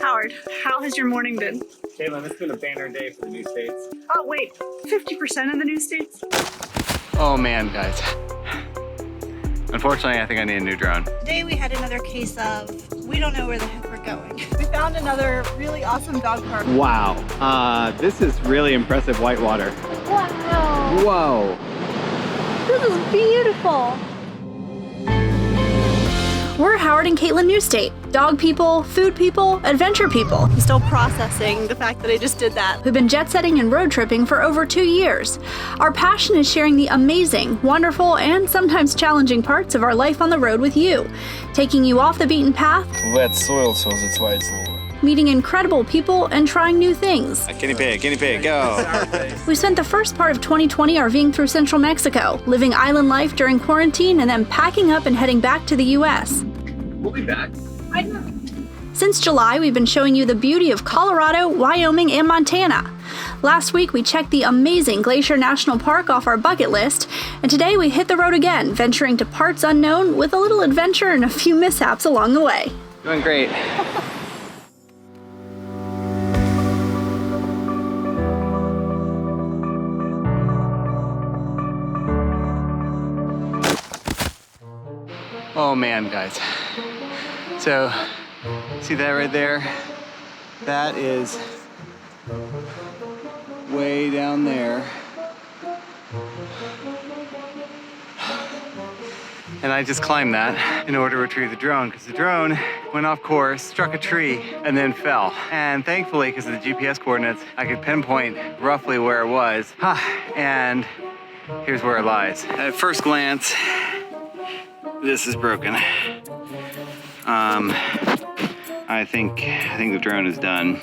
Howard, how has your morning been? Caitlin, it's been a banner day for the Newstates. Oh wait, 50% of the Newstates? Oh man, guys. Unfortunately, I think I need a new drone. Today we had another case of, we don't know where the heck we're going. We found another really awesome dog park. Wow, this is really impressive whitewater. Wow. Whoa. This is beautiful. We're Howard and Caitlin Newstate, dog people, food people, adventure people. I'm still processing the fact that I just did that. We've been jet setting and road tripping for over 2 years. Our passion is sharing the amazing, wonderful, and sometimes challenging parts of our life on the road with you, taking you off the beaten path, wet soil, so that's why it's lower. Meeting incredible people, and trying new things. Guinea pig, go! We spent the first part of 2020 RVing through central Mexico, living island life during quarantine, and then packing up and heading back to the US. We'll be back. I know. Since July, we've been showing you the beauty of Colorado, Wyoming, and Montana. Last week, we checked the amazing Glacier National Park off our bucket list, and today we hit the road again, venturing to parts unknown with a little adventure and a few mishaps along the way. Doing great. Oh man, guys. So, see that right there? That is way down there. And I just climbed that in order to retrieve the drone because the drone went off course, struck a tree, and then fell. And thankfully, because of the GPS coordinates, I could pinpoint roughly where it was. And here's where it lies. At first glance, this is broken. I think the drone is done.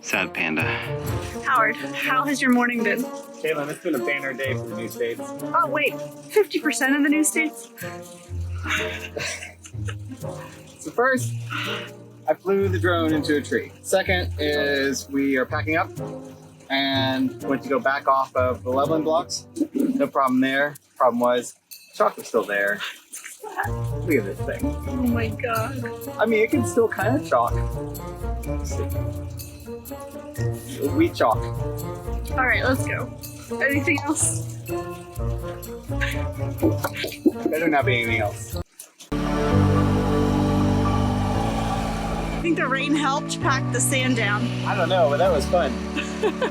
Sad panda. Howard, how has your morning been? Caitlin, it's been a banner day for the Newstates. Oh wait, 50% of the Newstates? So first, I flew the drone into a tree. Second is we are packing up and went to go back off of the leveling blocks. No problem there. Problem was, chalk was still there. Look at this thing. Oh my god. I mean, it can still kind of chalk. Let's see. Wheat chalk. Alright, let's go. Anything else? Better not be anything else. I think the rain helped pack the sand down. I don't know, but that was fun.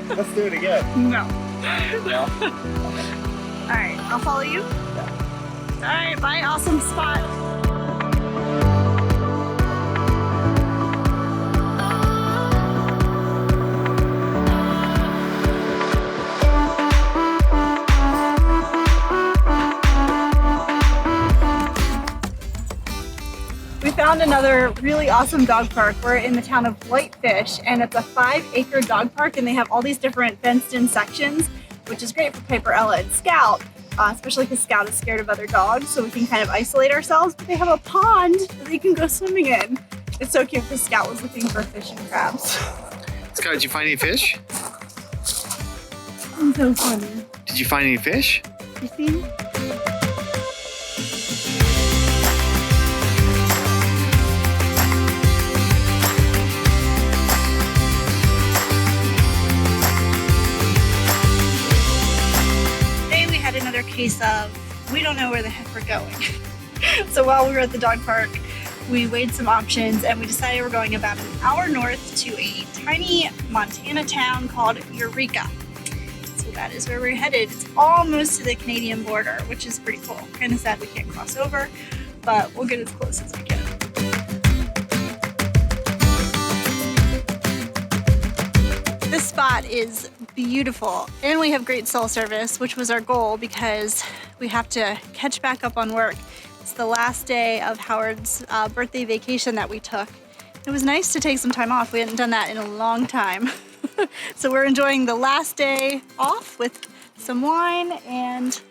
Let's do it again. No. No? Alright, I'll follow you. Alright, bye, awesome spot. We found another really awesome dog park. We're in the town of Whitefish, and it's a 5-acre dog park, and they have all these different fenced-in sections, which is great for Piper, Ella, and Scout. Especially because Scout is scared of other dogs, so we can kind of isolate ourselves, but they have a pond that they can go swimming in. It's so cute because Scout was looking for fish and crabs. Scout, did you find any fish? I'm so funny. Did you find any fish? You see? Another case of, we don't know where the heck we're going. So while we were at the dog park, we weighed some options and we decided we're going about an hour north to a tiny Montana town called Eureka. So that is where we're headed. It's almost to the Canadian border, which is pretty cool. Kind of sad we can't cross over, but we'll get as close as we can. This spot is beautiful, and we have great cell service, which was our goal because we have to catch back up on work. It's the last day of Howard's birthday vacation that we took. It was nice to take some time off. We hadn't done that in a long time. So we're enjoying the last day off with some wine and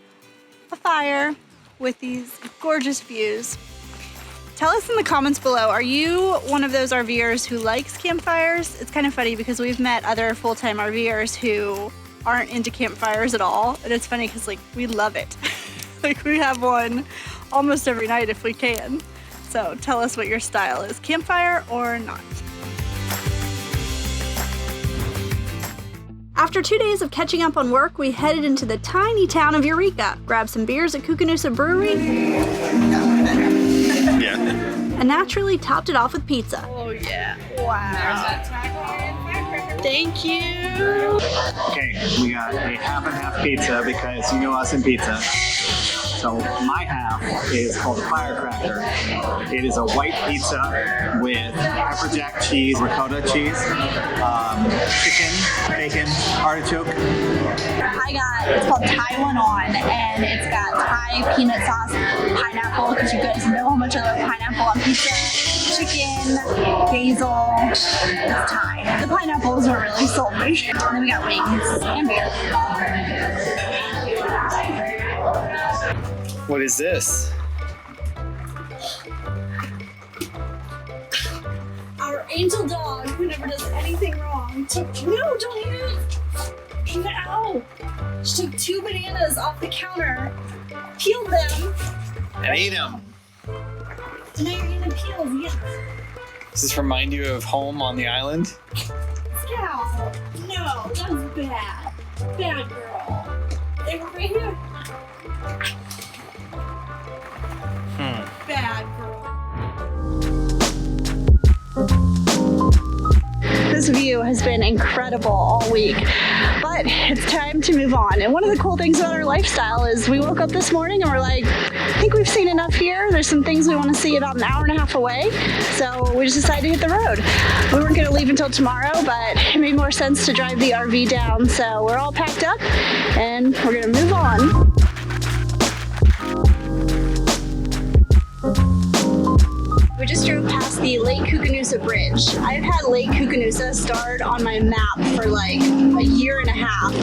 a fire with these gorgeous views. Tell us in the comments below, are you one of those RVers who likes campfires? It's kind of funny because we've met other full-time RVers who aren't into campfires at all. And it's funny because like we love it. Like we have one almost every night if we can. So tell us what your style is, campfire or not. After 2 days of catching up on work, we headed into the tiny town of Eureka, grabbed some beers at Koocanusa Brewery, and naturally topped it off with pizza. Oh yeah, wow. Thank you. Okay, we got a half and half pizza because you know us in pizza. So my half is called a firecracker. It is a white pizza with pepper jack cheese, ricotta cheese, chicken, bacon, artichoke. It's called Taiwan On, and it's got Thai peanut sauce, pineapple, because you guys know how much I love pineapple on pizza, chicken, basil, it's Thai. The pineapples were really sold me. And then we got wings and beer. What is this? Our angel dog, who never does anything wrong, don't eat it! No! She took 2 bananas off the counter, peeled them, And ate them. and now you're eating peels, yes. Does this remind you of home on the island? Scout! No, that was bad. Bad girl. They were right here. Bad girl. This view has been incredible all week, but it's time to move on. And one of the cool things about our lifestyle is we woke up this morning and we're like, I think we've seen enough here. There's some things we want to see about an hour and a half away. So we just decided to hit the road. We weren't going to leave until tomorrow, but it made more sense to drive the RV down. So we're all packed up and we're going to move on. We just drove past the Lake Koocanusa Bridge. I've had Lake Koocanusa starred on my map for like a year and a half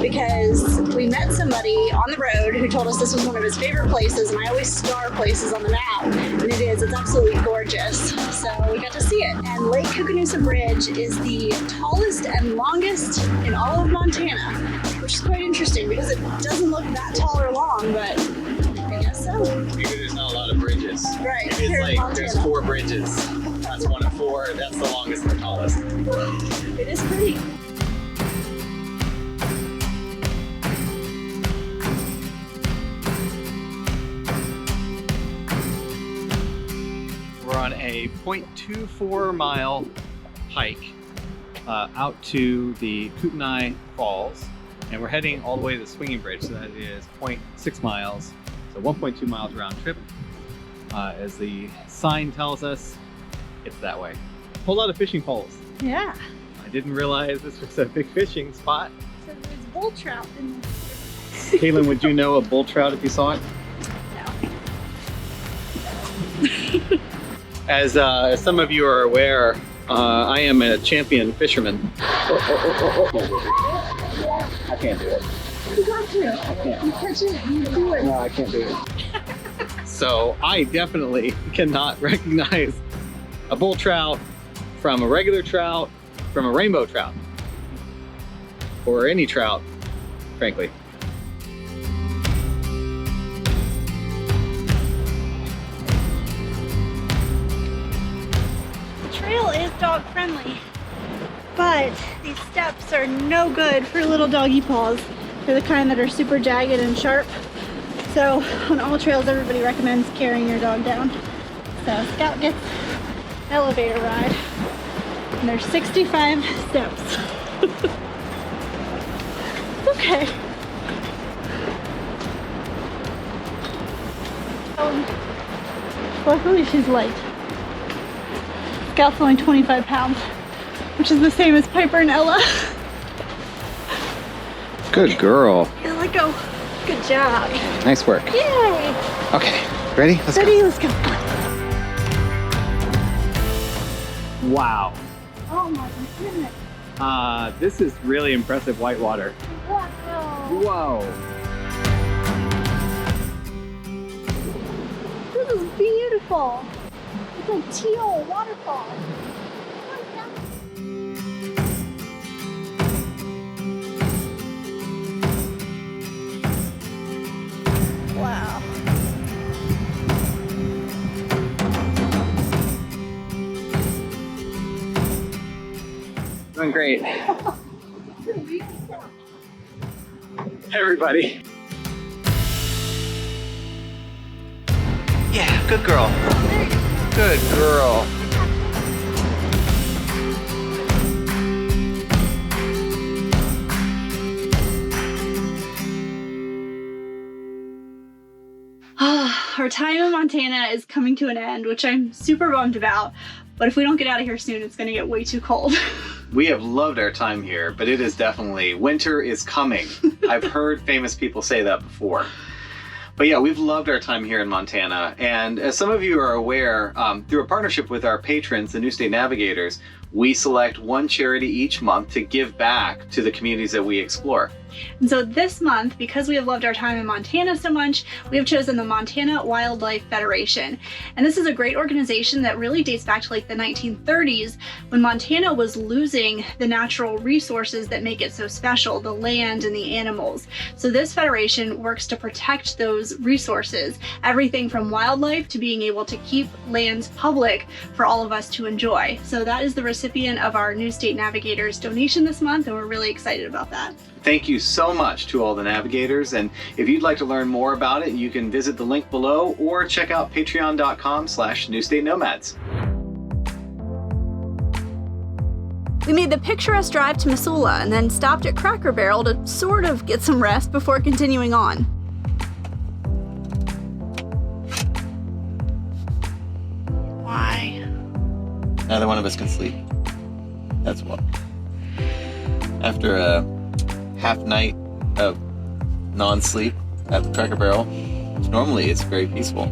because we met somebody on the road who told us this was one of his favorite places, and I always star places on the map, and it is. It's absolutely gorgeous. So we got to see it. And Lake Koocanusa Bridge is the tallest and longest in all of Montana, which is quite interesting because it doesn't look that tall or long, but I guess so. Because there's not a lot of bridges. Right. It's here in like Montana. there's 4 bridges. That's one of 4. That's the longest and the tallest. It is pretty. We're on a 0.24 mile hike out to the Kootenai Falls, and we're heading all the way to the swinging bridge, so that is 0.6 miles, so 1.2 miles round trip. As the sign tells us, it's that way. A whole lot of fishing poles. Yeah. I didn't realize this was a big fishing spot. So there's bull trout in this. Caitlin, would you know a bull trout if you saw it? No. As some of you are aware, I am a champion fisherman. I can't do it. You got to. I can't. You catch it, you do it. No, I can't do it. So I definitely cannot recognize a bull trout from a regular trout, from a rainbow trout, or any trout, frankly. The trail is dog friendly, but these steps are no good for little doggy paws. They're the kind that are super jagged and sharp. So on all trails, everybody recommends carrying your dog down. So Scout gets elevator ride, and there's 65 steps. Okay. Luckily she's light. Scout's only 25 pounds, which is the same as Piper and Ella. Good girl. Yeah, let go. Good job. Nice work. Yay! Okay, ready? Let's Ready? Let's go. Wow. Oh my goodness. This is really impressive whitewater. Wow. Whoa. This is beautiful. It's a teal waterfall. Wow. Doing great. Everybody. Yeah, good girl. Good girl. Our time in Montana is coming to an end, which I'm super bummed about. But if we don't get out of here soon, it's gonna get way too cold. We have loved our time here, but it is definitely, winter is coming. I've heard famous people say that before. But yeah, we've loved our time here in Montana. And as some of you are aware, through a partnership with our patrons, the Newstate Navigators, we select one charity each month to give back to the communities that we explore. And so this month, because we have loved our time in Montana so much, we have chosen the Montana Wildlife Federation. And this is a great organization that really dates back to like the 1930s, when Montana was losing the natural resources that make it so special, the land and the animals. So this federation works to protect those resources, everything from wildlife to being able to keep lands public for all of us to enjoy. So that is the recipient of our Newstate Navigators donation this month, and we're really excited about that. Thank you so much to all the navigators, and if you'd like to learn more about it, you can visit the link below or check out patreon.com/newstatenomads. We made the picturesque drive to Missoula and then stopped at Cracker Barrel to sort of get some rest before continuing on. Why? Neither one of us can sleep. That's what. After a half night of non-sleep at the Cracker Barrel, which normally it's very peaceful,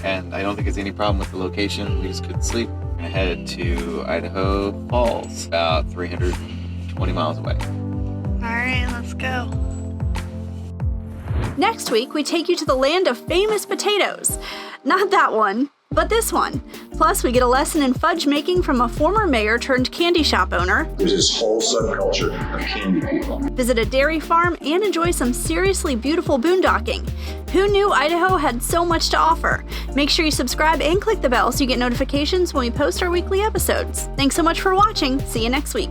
and I don't think there's any problem with the location. We just couldn't sleep. We're gonna head to Idaho Falls, about 320 miles away. All right, let's go. Next week, we take you to the land of famous potatoes. Not that one, but this one. Plus, we get a lesson in fudge making from a former mayor turned candy shop owner. There's this whole subculture of candy people. Visit a dairy farm and enjoy some seriously beautiful boondocking. Who knew Idaho had so much to offer? Make sure you subscribe and click the bell so you get notifications when we post our weekly episodes. Thanks so much for watching. See you next week.